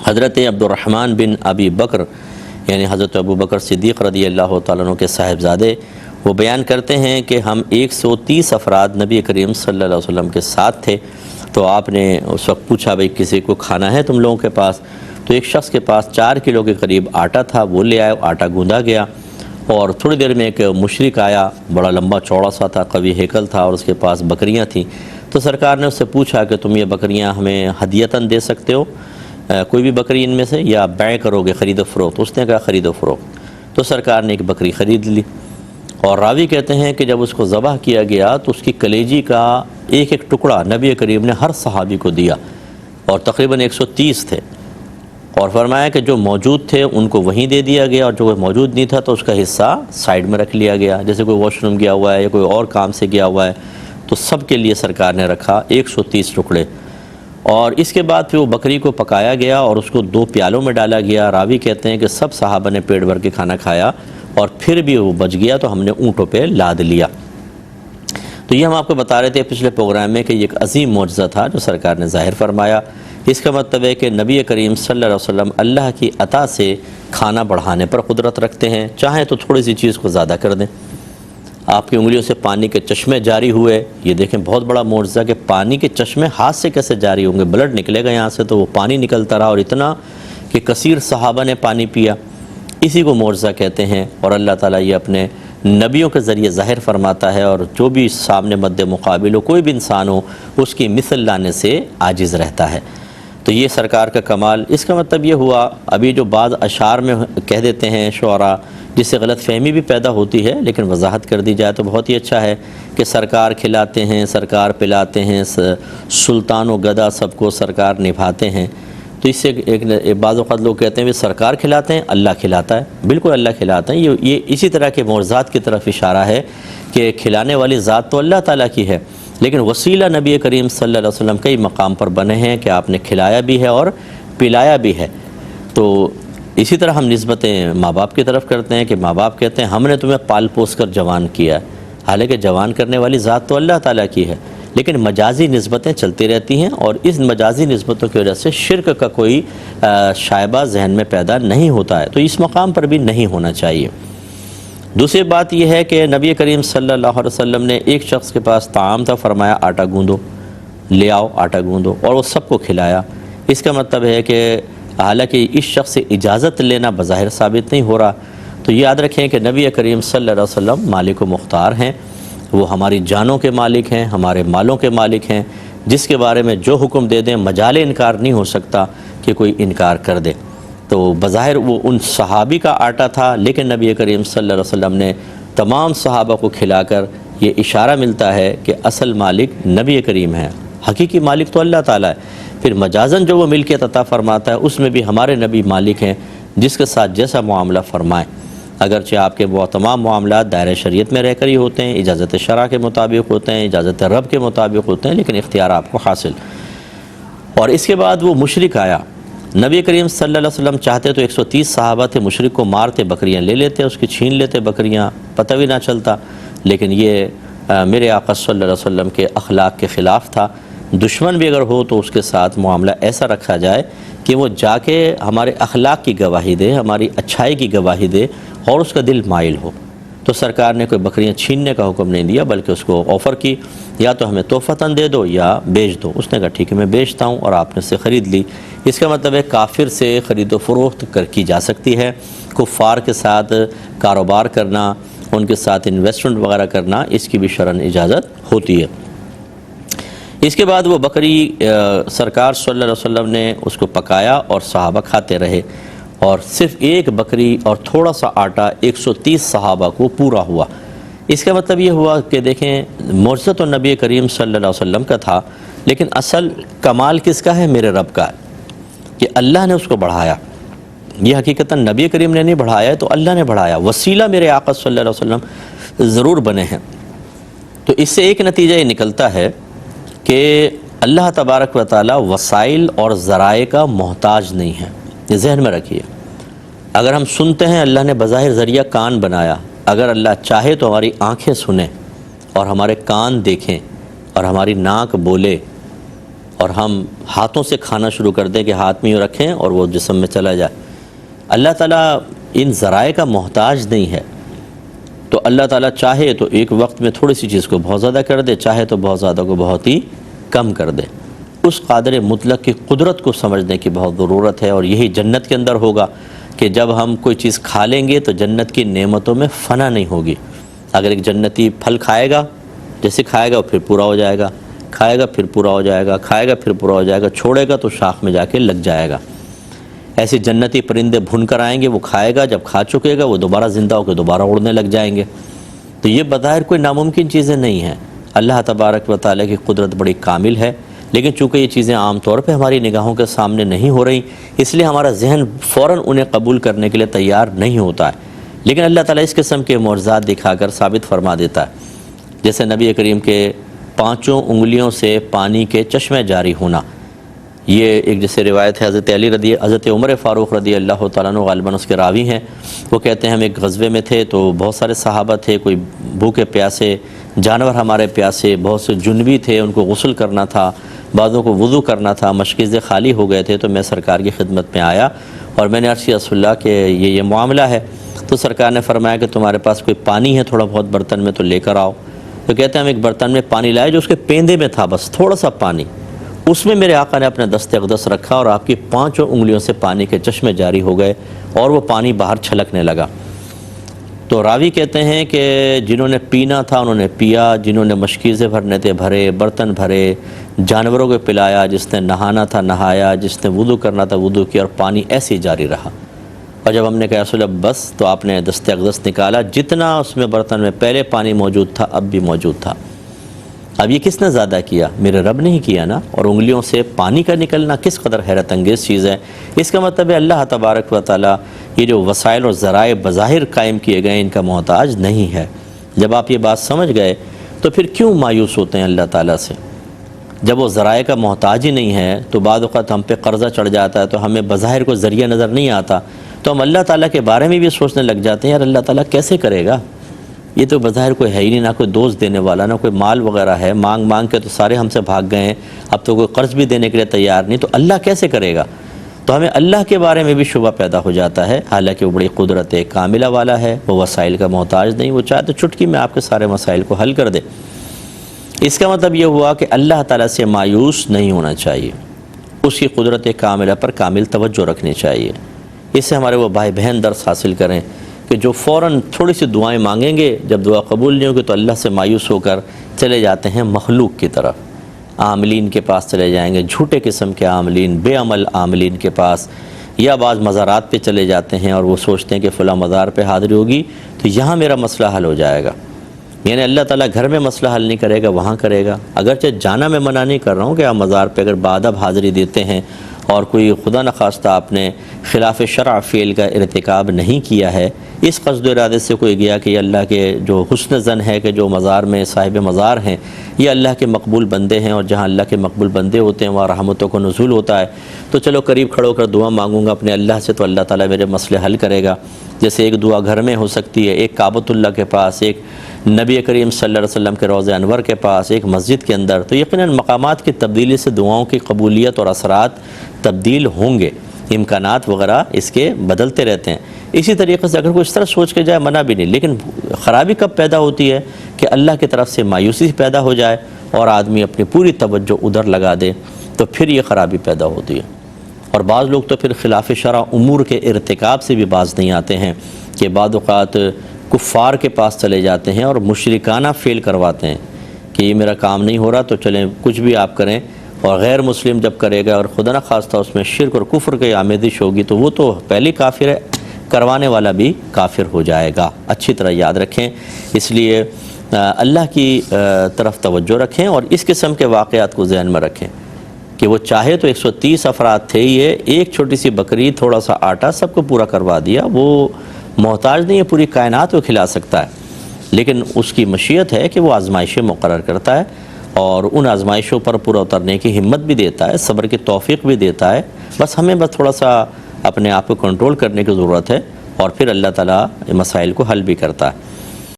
حضرت عبد الرحمن بن ابی بکر یعنی حضرت ابو بکر صدیق رضی اللہ تعالیٰ عنہ کے صاحبزادے وہ بیان کرتے ہیں کہ ہم 130 افراد نبی کریم صلی اللہ علیہ وسلم کے ساتھ تھے۔ تو آپ نے اس وقت پوچھا بھئی کسی کو کھانا ہے تم لوگوں کے پاس؟ تو ایک شخص کے پاس 4 کلو کے قریب آٹا تھا، وہ لے آئے، آٹا گوندا گیا، اور تھوڑی دیر میں ایک مشرک آیا، بڑا لمبا چوڑا سا تھا، قوی ہیکل تھا، اور اس کے پاس بکریاں تھیں۔ تو سرکار نے اس سے پوچھا کہ تم یہ بکریاں ہمیں ہدیتاً دے سکتے ہو، کوئی بھی بکری ان میں سے، یا بیع کرو گے، خرید و فروخت؟ اس نے کہا خرید و فروخت۔ تو سرکار نے ایک بکری خرید لی، اور راوی کہتے ہیں کہ جب اس کو ذبح کیا گیا تو اس کی کلیجی کا ایک ایک ٹکڑا نبی کریم نے ہر صحابی کو دیا، اور تقریباً 130 تھے، اور فرمایا کہ جو موجود تھے ان کو وہیں دے دیا گیا، اور جو موجود نہیں تھا تو اس کا حصہ سائیڈ میں رکھ لیا گیا، جیسے کوئی واش روم گیا ہوا ہے یا کوئی اور کام سے گیا ہوا ہے، تو سب کے لیے سرکار نے رکھا 130 ٹکڑے۔ اور اس کے بعد پھر وہ بکری کو پکایا گیا اور اس کو 2 پیالوں میں ڈالا گیا۔ راوی کہتے ہیں کہ سب صحابہ نے پیٹ بھر کے کھانا کھایا، اور پھر بھی وہ بچ گیا تو ہم نے اونٹوں پہ لاد لیا۔ تو یہ ہم آپ کو بتا رہے تھے پچھلے پروگرام میں کہ یہ ایک عظیم معجزہ تھا جو سرکار نے ظاہر فرمایا۔ اس کا مطلب ہے کہ نبی کریم صلی اللہ علیہ وسلم اللہ کی عطا سے کھانا بڑھانے پر قدرت رکھتے ہیں، چاہیں تو تھوڑی سی چیز کو زیادہ کر دیں۔ آپ کی انگلیوں سے پانی کے چشمے جاری ہوئے، یہ دیکھیں بہت بڑا معجزہ کہ پانی کے چشمے ہاتھ سے کیسے جاری ہوں گے، بلڈ نکلے گا یہاں سے، تو وہ پانی نکلتا رہا، اور اتنا کہ کثیر صحابہ نے پانی پیا، اسی کو معجزہ کہتے ہیں۔ اور اللہ تعالیٰ یہ اپنے نبیوں کے ذریعے ظاہر فرماتا ہے، اور جو بھی سامنے مد مقابل ہو، کوئی بھی انسان ہو، اس کی مثل لانے سے عاجز رہتا ہے۔ تو یہ سرکار کا کمال۔ اس کا مطلب یہ ہوا، ابھی جو بعض اشعار میں کہہ دیتے ہیں شعراء، جس سے غلط فہمی بھی پیدا ہوتی ہے، لیکن وضاحت کر دی جائے تو بہت ہی اچھا ہے کہ سرکار کھلاتے ہیں، سرکار پلاتے ہیں، سلطان و گدا سب کو سرکار نبھاتے ہیں۔ تو اس سے ایک بعض اوقات لوگ کہتے ہیں کہ سرکار کھلاتے ہیں، اللہ کھلاتا ہے۔ بالکل اللہ کھلاتا ہے، یہ اسی طرح کے معجزات کی طرف اشارہ ہے کہ کھلانے والی ذات تو اللہ تعالیٰ کی ہے، لیکن وسیلہ نبی کریم صلی اللہ علیہ وسلم کئی مقام پر بنے ہیں کہ آپ نے کھلایا بھی ہے اور پلایا بھی ہے۔ تو اسی طرح ہم نسبتیں ماں باپ کی طرف کرتے ہیں کہ ماں باپ کہتے ہیں ہم نے تمہیں پال پوس کر جوان کیا ہے، حالانکہ جوان کرنے والی ذات تو اللہ تعالیٰ کی ہے، لیکن مجازی نسبتیں چلتی رہتی ہیں، اور اس مجازی نسبتوں کی وجہ سے شرک کا کوئی شائبہ ذہن میں پیدا نہیں ہوتا ہے، تو اس مقام پر بھی نہیں ہونا چاہیے۔ دوسری بات یہ ہے کہ نبی کریم صلی اللہ علیہ وسلم نے ایک شخص کے پاس طعام تھا، فرمایا آٹا گوندو، لے آؤ آٹا گوندو، اور وہ سب کو کھلایا۔ اس کا مطلب ہے کہ حالانکہ اس شخص سے اجازت لینا بظاہر ثابت نہیں ہو رہا، تو یاد رکھیں کہ نبی کریم صلی اللہ علیہ وسلم مالک و مختار ہیں، وہ ہماری جانوں کے مالک ہیں، ہمارے مالوں کے مالک ہیں، جس کے بارے میں جو حکم دے دیں مجال انکار نہیں ہو سکتا کہ کوئی انکار کر دے۔ تو بظاہر وہ ان صحابی کا آٹا تھا، لیکن نبی کریم صلی اللہ علیہ وسلم نے تمام صحابہ کو کھلا کر یہ اشارہ ملتا ہے کہ اصل مالک نبی کریم ہے، حقیقی مالک تو اللہ تعالیٰ ہے۔ پھر مجازن جو وہ ملکیت عطا فرماتا ہے اس میں بھی ہمارے نبی مالک ہیں، جس کے ساتھ جیسا معاملہ فرمائیں، اگرچہ آپ کے وہ تمام معاملات دائرۂ شریعت میں رہ کر ہی ہوتے ہیں، اجازت شرع کے مطابق ہوتے ہیں، اجازت رب کے مطابق ہوتے ہیں، لیکن اختیار آپ کو حاصل۔ اور اس کے بعد وہ مشرک آیا، نبی کریم صلی اللہ علیہ وسلم چاہتے تو 130 صحابہ تھے، مشرک کو مارتے، بکریاں لے لیتے، اس کی چھین لیتے بکریاں، پتہ بھی نہ چلتا، لیکن یہ میرے آقا صلی اللہ علیہ وسلم کے اخلاق کے خلاف تھا۔ دشمن بھی اگر ہو تو اس کے ساتھ معاملہ ایسا رکھا جائے کہ وہ جا کے ہمارے اخلاق کی گواہی دے، ہماری اچھائی کی گواہی دے، اور اس کا دل مائل ہو۔ تو سرکار نے کوئی بکریاں چھیننے کا حکم نہیں دیا، بلکہ اس کو آفر کی، یا تو ہمیں تحفتاً دے دو یا بیچ دو۔ اس نے کہا ٹھیک ہے میں بیچتا ہوں، اور آپ نے سے خرید لی۔ اس کا مطلب ہے کافر سے خرید و فروخت کی جا سکتی ہے، کفار کے ساتھ کاروبار کرنا، ان کے ساتھ انویسٹمنٹ وغیرہ کرنا، اس کی بھی شرعاً اجازت ہوتی ہے۔ اس کے بعد وہ بکری سرکار صلی اللہ علیہ وسلم نے اس کو پکایا اور صحابہ کھاتے رہے، اور صرف ایک بکری اور تھوڑا سا آٹا 130 صحابہ کو پورا ہوا۔ اس کا مطلب یہ ہوا کہ دیکھیں معجزہ تو نبی کریم صلی اللہ علیہ وسلم کا تھا، لیکن اصل کمال کس کا ہے؟ میرے رب کا ہے کہ اللہ نے اس کو بڑھایا۔ یہ حقیقتاً نبی کریم نے نہیں بڑھایا ہے، تو اللہ نے بڑھایا، وسیلہ میرے آقا صلی اللہ علیہ وسلم ضرور بنے ہیں۔ تو اس سے ایک نتیجہ یہ نکلتا ہے کہ اللہ تبارک و تعالی وسائل اور ذرائع کا محتاج نہیں ہے، یہ ذہن میں رکھیے۔ اگر ہم سنتے ہیں اللہ نے بظاہر ذریعہ کان بنایا، اگر اللہ چاہے تو ہماری آنکھیں سنیں اور ہمارے کان دیکھیں اور ہماری ناک بولے اور ہم ہاتھوں سے کھانا شروع کر دیں کہ ہاتھ میں یوں رکھیں اور وہ جسم میں چلا جائے۔ اللہ تعالیٰ ان ذرائع کا محتاج نہیں ہے، تو اللہ تعالیٰ چاہے تو ایک وقت میں تھوڑی سی چیز کو بہت زیادہ کر دے، چاہے تو بہت زیادہ کو بہت ہی کم کر دے۔ اس قادر مطلق کی قدرت کو سمجھنے کی بہت ضرورت ہے، اور یہی جنت کے اندر ہوگا کہ جب ہم کوئی چیز کھا لیں گے تو جنت کی نعمتوں میں فنا نہیں ہوگی۔ اگر ایک جنتی پھل کھائے گا، جیسے کھائے گا پھر پورا ہو جائے گا، کھائے گا پھر پورا ہو جائے گا، کھائے گا پھر پورا ہو جائے گا، چھوڑے گا تو شاخ میں جا کے لگ جائے گا۔ ایسے جنتی پرندے بھن کر آئیں گے، وہ کھائے گا، جب کھا چکے گا وہ دوبارہ زندہ ہو کے دوبارہ اڑنے لگ جائیں گے۔ تو یہ بظاہر کوئی ناممکن چیزیں نہیں ہیں۔ اللہ تبارک و تعالیٰ کی قدرت بڑی کامل ہے، لیکن چونکہ یہ چیزیں عام طور پہ ہماری نگاہوں کے سامنے نہیں ہو رہی، اس لیے ہمارا ذہن فوراً انہیں قبول کرنے کے لیے تیار نہیں ہوتا ہے۔ لیکن اللہ تعالیٰ اس قسم کے معجزات دکھا کر ثابت فرما دیتا ہے، جیسے نبی کریم کے 5 انگلیوں سے پانی کے چشمے جاری ہونا۔ یہ ایک جیسے روایت ہے حضرت عمر فاروق رضی اللہ تعالیٰ عنہ غالباً اس کے راوی ہیں، وہ کہتے ہیں ہم ایک غزوے میں تھے تو بہت سارے صحابہ تھے، کوئی بھوکے پیاسے، جانور ہمارے پیاسے، بہت سے جنبی تھے، ان کو غسل کرنا تھا، بعضوں کو وضو کرنا تھا، مشکیزیں خالی ہو گئے تھے۔ تو میں سرکار کی خدمت میں آیا اور میں نے عرض کیا رسول اللہ کہ یہ معاملہ ہے۔ تو سرکار نے فرمایا کہ تمہارے پاس کوئی پانی ہے تھوڑا بہت برتن میں تو لے کر آؤ۔ تو کہتے ہیں ہم ایک برتن میں پانی لائے جو اس کے پیندے میں تھا، بس تھوڑا سا پانی، اس میں میرے آقا نے اپنا دست اقدس رکھا اور آپ کی 5 انگلیوں سے پانی کے چشمے جاری ہو گئے اور وہ پانی باہر چھلکنے لگا۔ تو راوی کہتے ہیں کہ جنہوں نے پینا تھا انہوں نے پیا، جنہوں نے مشکیزیں بھرنے تھے بھرے، برتن بھرے، جانوروں کو پلایا، جس نے نہانا تھا نہایا، جس نے وضو کرنا تھا وضو کیا، اور پانی ایسے ہی جاری رہا۔ اور جب ہم نے کہا رسول اللہ بس، تو آپ نے دست اقدس نکالا، جتنا اس میں برتن میں پہلے پانی موجود تھا اب بھی موجود تھا۔ اب یہ کس نے زیادہ کیا؟ میرے رب نے ہی کیا نا۔ اور انگلیوں سے پانی کا نکلنا کس قدر حیرت انگیز چیز ہے۔ اس کا مطلب ہے اللہ تبارک و تعالیٰ یہ جو وسائل اور ذرائع بظاہر قائم کیے گئے ان کا محتاج نہیں ہے۔ جب آپ یہ بات سمجھ گئے تو پھر کیوں مایوس ہوتے ہیں اللہ تعالیٰ سے؟ جب وہ ذرائع کا محتاج ہی نہیں ہے تو بعض اوقات ہم پہ قرضہ چڑھ جاتا ہے تو ہمیں بظاہر کوئی ذریعہ نظر نہیں آتا، تو ہم اللہ تعالیٰ کے بارے میں بھی سوچنے لگ جاتے ہیں یار اللہ تعالیٰ کیسے کرے گا، یہ تو بظاہر کوئی ہے ہی نہیں، نہ کوئی دوست دینے والا، نہ کوئی مال وغیرہ ہے، مانگ مانگ کے تو سارے ہم سے بھاگ گئے ہیں، اب تو کوئی قرض بھی دینے کے لیے تیار نہیں، تو اللہ کیسے کرے گا؟ تو ہمیں اللہ کے بارے میں بھی شبہ پیدا ہو جاتا ہے، حالانکہ وہ بڑی قدرت کاملہ والا ہے، وہ وسائل کا محتاج نہیں، وہ چاہے تو چٹکی میں آپ کے سارے مسائل کو حل کر دے۔ اس کا مطلب یہ ہوا کہ اللہ تعالیٰ سے مایوس نہیں ہونا چاہیے، اس کی قدرت کاملہ پر کامل توجہ رکھنی چاہیے۔ اس سے ہمارے وہ بھائی بہن درس حاصل کریں کہ جو فوراً تھوڑی سی دعائیں مانگیں گے، جب دعا قبول نہیں ہوگی تو اللہ سے مایوس ہو کر چلے جاتے ہیں مخلوق کی طرف، عاملین کے پاس چلے جائیں گے، جھوٹے قسم کے عاملین، بے عمل عاملین کے پاس، یا بعض مزارات پہ چلے جاتے ہیں اور وہ سوچتے ہیں کہ فلاں مزار پہ حاضری ہوگی تو یہاں میرا مسئلہ حل ہو جائے گا۔ یعنی اللہ تعالیٰ گھر میں مسئلہ حل نہیں کرے گا، وہاں کرے گا۔ اگرچہ جانا میں منع نہیں کر رہا ہوں کہ آپ مزار پہ اگر بادب حاضری دیتے ہیں اور کوئی خدا نخواستہ آپ نے خلاف شرع فعل کا ارتکاب نہیں کیا ہے، اس قصد و ارادے سے کوئی گیا کہ یہ اللہ کے جو حسن زن ہے کہ جو مزار میں صاحب مزار ہیں یہ اللہ کے مقبول بندے ہیں، اور جہاں اللہ کے مقبول بندے ہوتے ہیں وہاں رحمتوں کو نزول ہوتا ہے، تو چلو قریب کھڑو کر دعا مانگوں گا اپنے اللہ سے تو اللہ تعالیٰ میرے مسئلے حل کرے گا۔ جیسے ایک دعا گھر میں ہو سکتی ہے، ایک کعبۃ اللہ کے پاس، ایک نبی کریم صلی اللہ علیہ وسلم کے روضہ انور کے پاس، ایک مسجد کے اندر، تو یقیناً مقامات کی تبدیلی سے دعاؤں کی قبولیت اور اثرات تبدیل ہوں گے، امکانات وغیرہ اس کے بدلتے رہتے ہیں۔ اسی طریقے سے اگر کوئی اس طرح سوچ کے جائے منع بھی نہیں، لیکن خرابی کب پیدا ہوتی ہے کہ اللہ کی طرف سے مایوسی پیدا ہو جائے اور آدمی اپنی پوری توجہ ادھر لگا دے، تو پھر یہ خرابی پیدا ہوتی ہے۔ اور بعض لوگ تو پھر خلاف شرع امور کے ارتکاب سے بھی باز نہیں آتے ہیں کہ بعض اوقات کفار کے پاس چلے جاتے ہیں اور مشرکانہ فعل کرواتے ہیں کہ یہ میرا کام نہیں ہو رہا تو چلیں کچھ بھی آپ کریں، اور غیر مسلم جب کرے گا اور خدا نخواستہ اس میں شرک اور کفر کی آمیزش ہوگی تو وہ تو پہلی کافر ہے، کروانے والا بھی کافر ہو جائے گا۔ اچھی طرح یاد رکھیں، اس لیے اللہ کی طرف توجہ رکھیں اور اس قسم کے واقعات کو ذہن میں رکھیں کہ وہ چاہے تو 130 افراد تھے، یہ ایک چھوٹی سی بکری تھوڑا سا آٹا سب کو پورا کروا دیا، وہ محتاج نہیں ہے، پوری کائنات کو کھلا سکتا ہے، لیکن اس کی مشیت ہے کہ وہ آزمائشیں مقرر کرتا ہے اور ان آزمائشوں پر پورا اترنے کی ہمت بھی دیتا ہے، صبر کی توفیق بھی دیتا ہے۔ بس ہمیں بس تھوڑا سا اپنے آپ کو کنٹرول کرنے کی ضرورت ہے اور پھر اللہ تعالیٰ مسائل کو حل بھی کرتا ہے۔